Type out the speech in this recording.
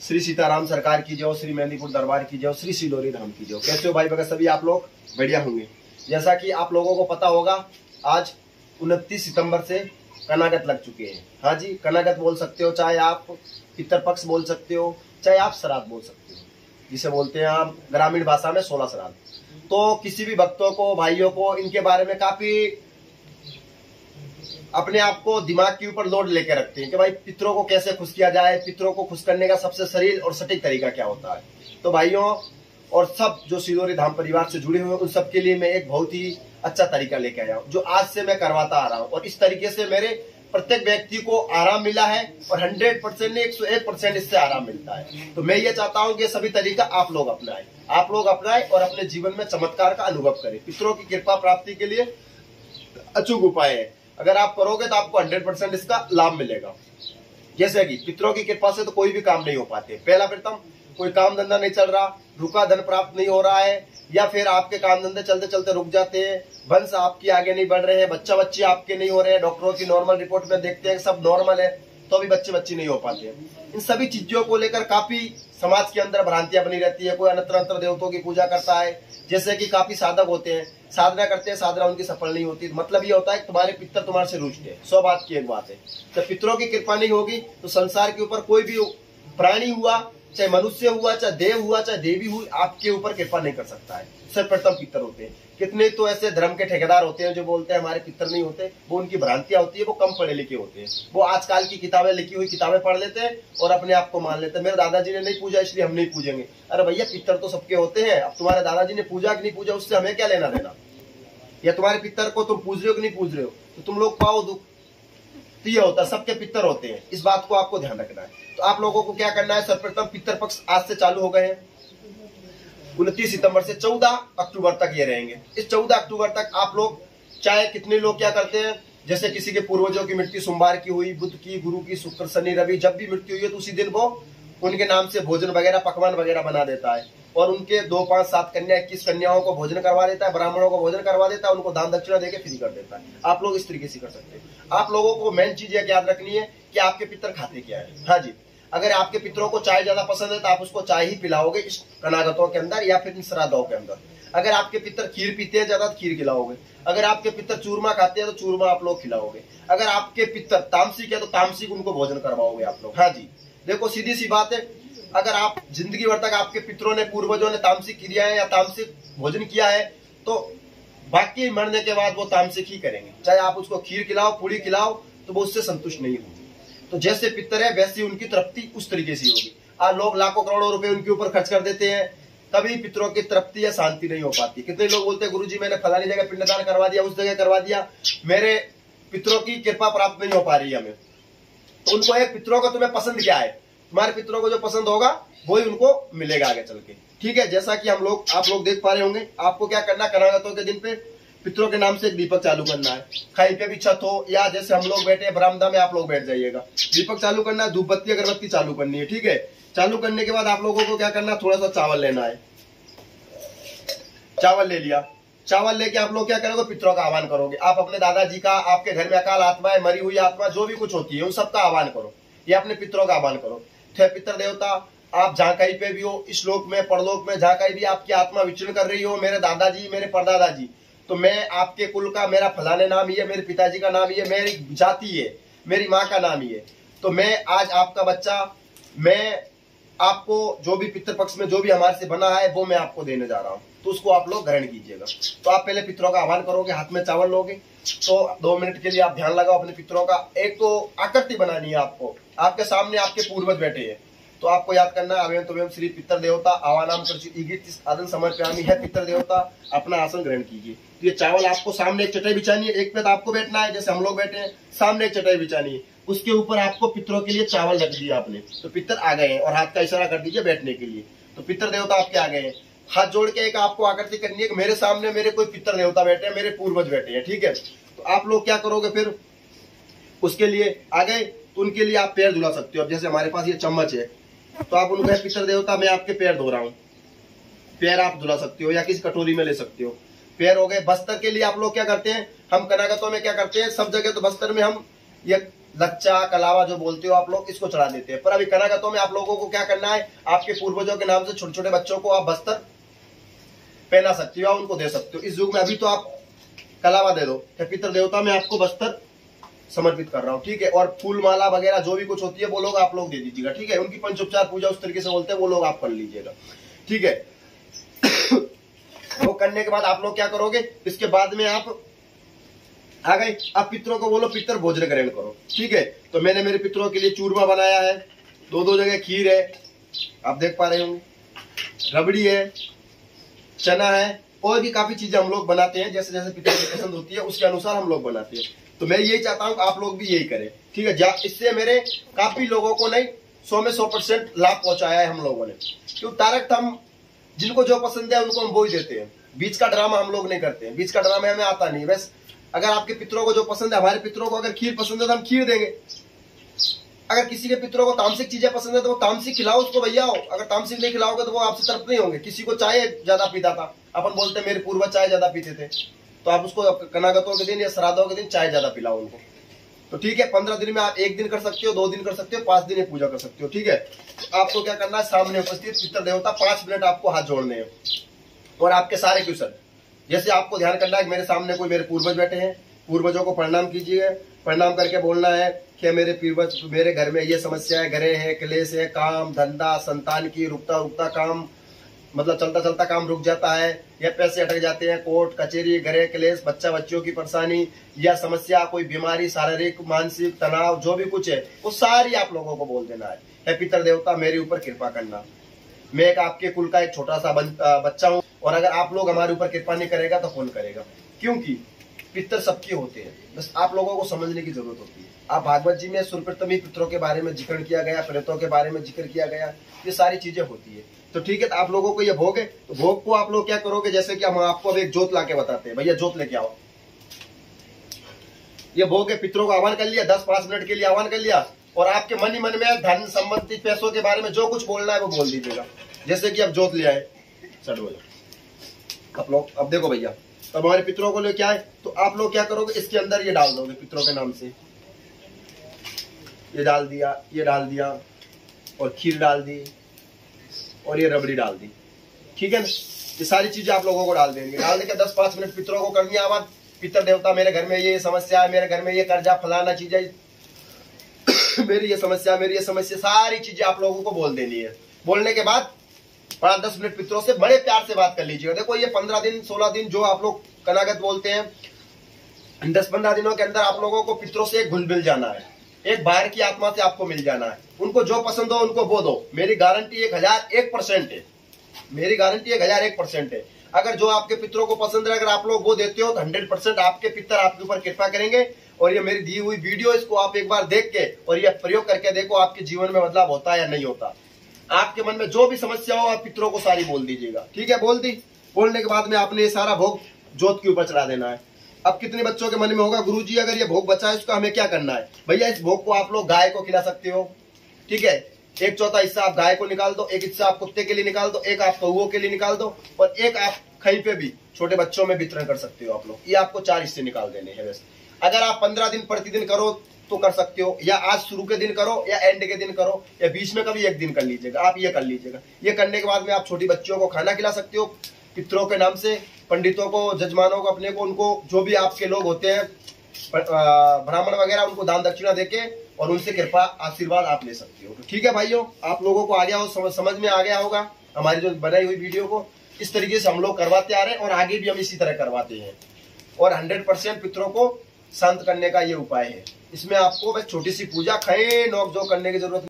श्री सीताराम सरकार की जय, श्री मेहंदीपुर दरबार की जय, श्री सिलोरी धाम की जय। कैसे हो भाई बगैर सभी आप लोग? बढ़िया होंगे। जैसा कि आप लोगों को पता होगा, आज 29 सितंबर से कनागत लग चुके हैं। हाँ जी, कनागत बोल सकते हो, चाहे आप पितृपक्ष बोल सकते हो, चाहे आप श्राद्ध बोल सकते हो, जिसे बोलते हैं आप ग्रामीण भाषा में 16 श्राद्ध। तो किसी भी भक्तों को, भाइयों को इनके बारे में काफी अपने आप को दिमाग के ऊपर लोड लेके रखते हैं कि भाई पितरों को कैसे खुश किया जाए, पितरों को खुश करने का सबसे सरल और सटीक तरीका क्या होता है। तो भाइयों और सब जो सिलोरी धाम परिवार से जुड़े हुए हैं, उन सबके लिए मैं एक बहुत ही अच्छा तरीका लेके आया हूँ, जो आज से मैं करवाता आ रहा हूँ। और इस तरीके से मेरे प्रत्येक व्यक्ति को आराम मिला है और 100% नहीं 101% इससे आराम मिलता है। तो मैं ये चाहता हूँ कि सभी तरीका आप लोग अपनाएं और अपने जीवन में चमत्कार का अनुभव करें। पितरों की कृपा प्राप्ति के लिए अचूक उपाय है, अगर आप करोगे तो आपको 100% इसका लाभ मिलेगा। जैसे कि पितरों की कृपा से तो कोई भी काम नहीं हो पाते। पहला प्रथम कोई काम धंधा नहीं चल रहा, रुका धन प्राप्त नहीं हो रहा है, या फिर आपके काम धंधे चलते चलते रुक जाते हैं, वंश आपकी आगे नहीं बढ़ रहे हैं, बच्चा बच्ची आपके नहीं हो रहे हैं, डॉक्टरों की नॉर्मल रिपोर्ट में देखते हैं सब नॉर्मल है, तो भी बच्चे बच्ची नहीं हो पाते। इन सभी चीजों को लेकर काफी समाज के अंदर भ्रांतियां बनी रहती है। कोई अनंतर अंतर देवताओं की पूजा करता है, जैसे कि काफी साधक होते हैं, साधना करते हैं, साधना उनकी सफल नहीं होती। मतलब ये होता है कि तुम्हारे पितर तुम्हारे से रूठते हैं। 100 बात की एक बात है, जब पितरों की कृपा नहीं होगी तो संसार के ऊपर कोई भी प्राणी हुआ, चाहे मनुष्य हुआ, चाहे देव हुआ, चाहे देवी हुई, आपके ऊपर कृपा नहीं कर सकता है। सर्वप्रथम पितर होते हैं। कितने तो ऐसे धर्म के ठेकेदार होते हैं जो बोलते हैं हमारे पितर नहीं होते, वो उनकी भ्रांतियां होती है, वो कम पढ़े लिखे होते हैं। वो आजकल की किताबें, लिखी हुई किताबें पढ़ लेते हैं और अपने आप को मान लेते हैं, मेरे दादाजी ने नहीं पूजा इसलिए हम नहीं पूजेंगे। अरे भैया, पितर तो सबके होते हैं। अब तुम्हारे दादाजी ने पूजा कि नहीं पूजा, उससे हमें क्या लेना देना। या तुम्हारे पितर को तुम पूज रहे हो कि नहीं पूज रहे हो, तो तुम लोग पाओ दुख। तो ये होता है, सबके पितर होते हैं, इस बात को आपको ध्यान रखना है। तो आप लोगों को क्या करना है, सर्वप्रथम पितर पक्ष आज से चालू हो गए हैं। 29 सितंबर से 14 अक्टूबर तक ये रहेंगे। इस 14 अक्टूबर तक आप लोग, चाहे कितने लोग क्या करते हैं, जैसे किसी के पूर्वजों की मृत्यु सोमवार की हुई, बुध की, गुरु की, शुक्र, शनि, रवि, जब भी मृत्यु हुई है तो उसी दिन वो उनके नाम से भोजन वगैरह, पकवान वगैरह बना देता है और उनके 2, 5, 7 कन्या, 21 कन्याओं को भोजन करवा देता है, ब्राह्मणों को भोजन करवा देता है, उनको दान दक्षिणा देके फ्री कर देता है। आप लोग इस तरीके से कर सकते हैं। आप लोगों को मेन चीज याद रखनी है कि आपके पितर खाते क्या है। हाँ जी, अगर आपके पितरों को चाय ज्यादा पसंद है तो आप उसको चाय ही पिलाओगे इस कनागतों के अंदर या फिर इन श्राद्धों के अंदर। अगर आपके पितर खीर पीते हैं ज्यादा तो खीर खिलाओगे। अगर आपके पितर चूरमा खाते हैं तो चूरमा आप लोग खिलाओगे। अगर आपके पितर तामसिक है तो तामसिक उनको भोजन करवाओगे आप लोग। हाँ जी, देखो सीधी सी बात है, अगर आप जिंदगी भर तक आपके पितरों ने, पूर्वजों ने तामसिक क्रियाएं या तामसिक भोजन किया है तो बाकी मरने के बाद वो तामसिक ही करेंगे। चाहे आप उसको खीर खिलाओ, पूरी खिलाओ, तो वो उससे संतुष्ट नहीं होंगे। तो जैसे पितर है वैसी उनकी तृप्ति उस तरीके से होगी। आज लोग लाखों करोड़ों रुपए उनके ऊपर खर्च कर देते हैं, कभी पितरों की तृप्ति या शांति नहीं हो पाती। कितने लोग बोलते हैं गुरुजी मैंने फलानी जगह पिंडदान करवा दिया, उस जगह करवा दिया, मेरे पितरों की कृपा प्राप्त नहीं हो पा रही है हमें। तो उनको एक, पितरों को तुम्हें पसंद क्या है, तुम्हारे पितरों को जो पसंद होगा वही उनको मिलेगा आगे चल के। ठीक है, जैसा कि आप लोग देख पा रहे होंगे, आपको क्या करना है, कनागतों के दिन पे पितरों के नाम से एक दीपक चालू करना है। कहीं पे भी छत हो या जैसे हम लोग बैठे बरामदा में, आप लोग बैठ जाइएगा, दीपक चालू करना है, धूप बत्ती अगरबत्ती चालू करनी है। ठीक है, चालू करने के बाद आप लोगों को क्या करना है, थोड़ा सा चावल लेना है। चावल ले लिया, चावल लेके आप लोग क्या करोगे, पितरों का आह्वान करोगे। आप अपने दादाजी का, आपके घर में अकाल आत्मा है, मरी हुई आत्मा जो भी कुछ होती है, उन सबका आह्वान करो, या अपने पितरों का आह्वान करो। पितर देवता, आप जहाँ कहीं पे भी हो, इस लोक में, परलोक में, जहाँ कहीं भी आपकी आत्मा विचरण कर रही हो, मेरे दादाजी, मेरे परदादाजी, तो मैं आपके कुल का, मेरा फलाने नाम ही है, मेरे पिताजी का नाम ही है, मेरी जाति है, मेरी माँ का नाम ही है, तो मैं आज आपका बच्चा, मैं आपको जो भी पितृ पक्ष में जो भी हमारे से बना है वो मैं आपको देने जा रहा हूँ, तो उसको आप लोग ग्रहण कीजिएगा। तो आप पहले पितरों का आह्वान करोगे, हाथ में चावल लोगे, तो 2 मिनट के लिए आप ध्यान लगाओ अपने पितरों का। एक तो आकृति बनानी है आपको, आपके सामने आपके पूर्वज बैठे हैं, तो आपको याद करना है, अवयं तवयं श्री पितर देवता आवानाम कर्षित आदन समर्पयामि, है पितर देवता, अपना आसन ग्रहण कीजिए। तो ये चावल आपको सामने एक चटाई बिछानी है, एक पे तो आपको बैठना है जैसे हम लोग बैठे हैं, सामने एक चटाई बिछानी है, उसके ऊपर आपको पितरों के लिए चावल रख दिया आपने, तो पितर आ गए हैं, और हाथ का इशारा कर दीजिए बैठने के लिए, तो पितर देवता आपके आ गए हैं। हाथ जोड़ के एक आपको आकृति करनी है कि मेरे सामने मेरे कोई पितर देवता बैठे हैं, मेरे पूर्वज बैठे हैं। ठीक है, तो आप लोग क्या करोगे, फिर उसके लिए आ गए तो उनके लिए आप पैर धुला सकते हो। अब जैसे हमारे पास ये चम्मच है, तो आप उनको कहे पितर देवता मैं आपके पैर धो रहा हूँ, पैर आप धुला सकते हो या किसी कटोरी में ले सकते हो। पैर हो गए। बस्तर के लिए आप लोग क्या करते हैं, हम कनागतों में क्या करते हैं, सब जगह तो बस्तर में हम ये लच्चा कलावा जो बोलते हो आप लोग, इसको चढ़ा देते हैं। पर अभी कनागतों में आप लोगों को क्या करना है, आपके पूर्वजों के नाम से छोटे छोटे बच्चों को आप बस्तर पहना सकते हो, उनको दे सकते हो। इस युग में अभी तो आप कलावा दे दो, पितृ देवता मैं आपको बस्तर समर्पित कर रहा हूँ, ठीक है। और फूल माला वगैरह जो भी कुछ होती है वो लोग आप लोग दे दीजिएगा, ठीक है। उनकी पंचोपचार पूजा उस तरीके से बोलते हैं, वो लोग आप कर लीजिएगा, ठीक है। वो करने के बाद आप लोग क्या करोगे, इसके बाद में आप आ गए, आप पितरों को बोलो पितर भोजन ग्रहण करो, ठीक है। तो मैंने मेरे पितरों के लिए चूरमा बनाया है, दो जगह खीर है, आप देख पा रहे होंगे, रबड़ी है, चना है, और भी काफी चीजें हम लोग बनाते हैं, जैसे जैसे पितर की पसंद होती है उसके अनुसार हम लोग बनाते हैं। तो मैं यही चाहता हूँ आप लोग भी यही करें, ठीक है। इससे मेरे काफी लोगों को नहीं 100 में 100% लाभ पहुंचाया है हम लोगों ने। क्यों डायरेक्ट हम जिनको जो पसंद है उनको हम वो ही देते हैं, बीच का ड्रामा हम लोग नहीं करते हैं, बीच का ड्रामा हमें आता नहीं। बस अगर आपके पितरों को जो पसंद है, हमारे पितरों को अगर खीर पसंद है तो हम खीर देंगे। अगर किसी के पितरों को तामसिक चीजें पसंद है तो वो तामसिक खिलाओ उसको भैया हो, अगर तामसिक नहीं खिलाओगे तो वो आपसे तरफ नहीं होंगे। किसी को चाय ज्यादा पीता था, अपन बोलते मेरे पूर्वज चाय ज्यादा पीते थे, तो आप उसको कनागतों के दिन या श्राद्धों के दिन चाय ज्यादा पिलाओ उनको, तो ठीक है। 15 दिन में आप 1 दिन कर सकते हो, 2 दिन कर सकते हो, 5 दिन पूजा कर सकते हो, ठीक है। तो आपको क्या करना है, सामने उपस्थित पितर देवता 5 मिनट आपको हाथ जोड़ने हैं, और आपके सारे क्वेश्चन जैसे आपको ध्यान करना है कि मेरे सामने कोई मेरे पूर्वज बैठे हैं, पूर्वजों को प्रणाम कीजिए, प्रणाम करके बोलना है कि मेरे पूर्वज, मेरे घर में ये समस्या है, घरे है, क्लेश है, काम धंधा संतान की रुकता काम, मतलब चलता चलता काम रुक जाता है, या पैसे अटक जाते हैं, कोर्ट कचेरी, घरे क्लेश, बच्चा बच्चियों की परेशानी या समस्या, कोई बीमारी, शारीरिक मानसिक तनाव, जो भी कुछ है वो सारी आप लोगों को बोल देना है। हे पितर देवता मेरे ऊपर कृपा करना, मैं एक आपके कुल का एक छोटा सा बच्चा हूँ, और अगर आप लोग हमारे ऊपर कृपा नहीं करेगा तो कौन करेगा, क्योंकि पितर सबके होते हैं, बस आप लोगों को समझने की जरूरत होती है। आप भागवत जी में सर्वप्रथम ही पितरों के बारे में जिक्र किया गया, प्रेतों के बारे में जिक्र किया गया, ये सारी चीजें होती है। तो ठीक है, तो आप लोगों को ये भोग है, तो भोग को आप लोग क्या करोगे, जैसे कि हम आपको अब एक जोत लाके बताते हैं, भैया जोत लेके आओ, ये भोग है। पितरों को आह्वान कर लिया, 10-5 मिनट के लिए आह्वान कर लिया, और आपके मन ही मन में धन संबंधित पैसों के बारे में जो कुछ बोलना है वो बोल दीजिएगा। जैसे कि अब जोत ले आए, चढ़ बोलो आप लोग, अब देखो भैया, तब हमारे पितरों को लेके आए, तो आप लोग क्या करोगे, इसके अंदर ये डाल दोगे पितरों के नाम से, ये डाल दिया, ये डाल दिया, और खीर डाल दी, और ये रबड़ी डाल दी, ठीक है ना। ये सारी चीजें आप लोगों को डाल देंगे। डाल देकर 10-5 मिनट पितरों को करनी आवाज, पितर देवता मेरे घर में ये समस्या है, मेरे घर में ये कर्जा फलाना चीज है, मेरी ये समस्या, मेरी ये समस्या, सारी चीजें आप लोगों को बोल देनी है। बोलने के बाद 5-10 मिनट पितरों से बड़े प्यार से बात कर लीजिएगा। देखो ये 15 दिन 16 दिन जो आप लोग कनागत बोलते हैं, 10-15 दिनों के अंदर आप लोगों को पितरों से घुल मिल जाना है, एक बाहर की आत्मा से आपको मिल जाना है। उनको जो पसंद हो उनको वो दो, मेरी गारंटी 1001% है, मेरी गारंटी 1001% है। अगर जो आपके पितरों को पसंद है, अगर आप लोग वो देते हो तो 100% आपके पितर आपके ऊपर कृपा करेंगे। और ये मेरी दी हुई वीडियो, इसको आप एक बार देख के और ये प्रयोग करके देखो, आपके जीवन में बदलाव होता है या नहीं होता। आपके मन में जो भी समस्या हो आप पितरों को सारी बोल दीजिएगा, ठीक है। बोल दी, बोलने के बाद में आपने ये सारा भोग जोत के ऊपर चढ़ा देना है। अब कितने बच्चों के मन में होगा, गुरुजी अगर ये भोग बचा है इसका हमें क्या करना है। भैया इस भोग को आप लोग गाय को खिला सकते हो, ठीक है। 1/4 हिस्सा आप गाय को निकाल दो, 1 हिस्सा आप कुत्ते के लिए निकाल दो, 1 आप कौओं के लिए निकाल दो, और 1 आप कहीं पे भी छोटे बच्चों में वितरण कर सकते हो आप लोग। ये आपको 4 हिस्से निकाल देने हैं। वैसे अगर आप 15 दिन प्रतिदिन करो तो कर सकते हो, या आज शुरू के दिन करो या एंड के दिन करो, या बीच में कभी 1 दिन कर लीजिएगा, आप ये कर लीजिएगा। ये करने के बाद में आप छोटी बच्चियों को खाना खिला सकते हो पितरों के नाम से, पंडितों को, जजमानों को, अपने को, उनको जो भी आपके लोग होते हैं ब्राह्मण वगैरह, उनको दान दक्षिणा देके और उनसे कृपा आशीर्वाद आप ले सकते हो। तो ठीक है भाइयों, आप लोगों को आ गया हो, समझ में आ गया होगा हमारी जो बनाई हुई वीडियो को। इस तरीके से हम लोग करवाते आ रहे हैं और आगे भी हम इसी तरह करवाते हैं, और 100% पितरों को शांत करने का ये उपाय है। इसमें आपको बस छोटी सी पूजा, खाए नोक झोंक करने की जरूरत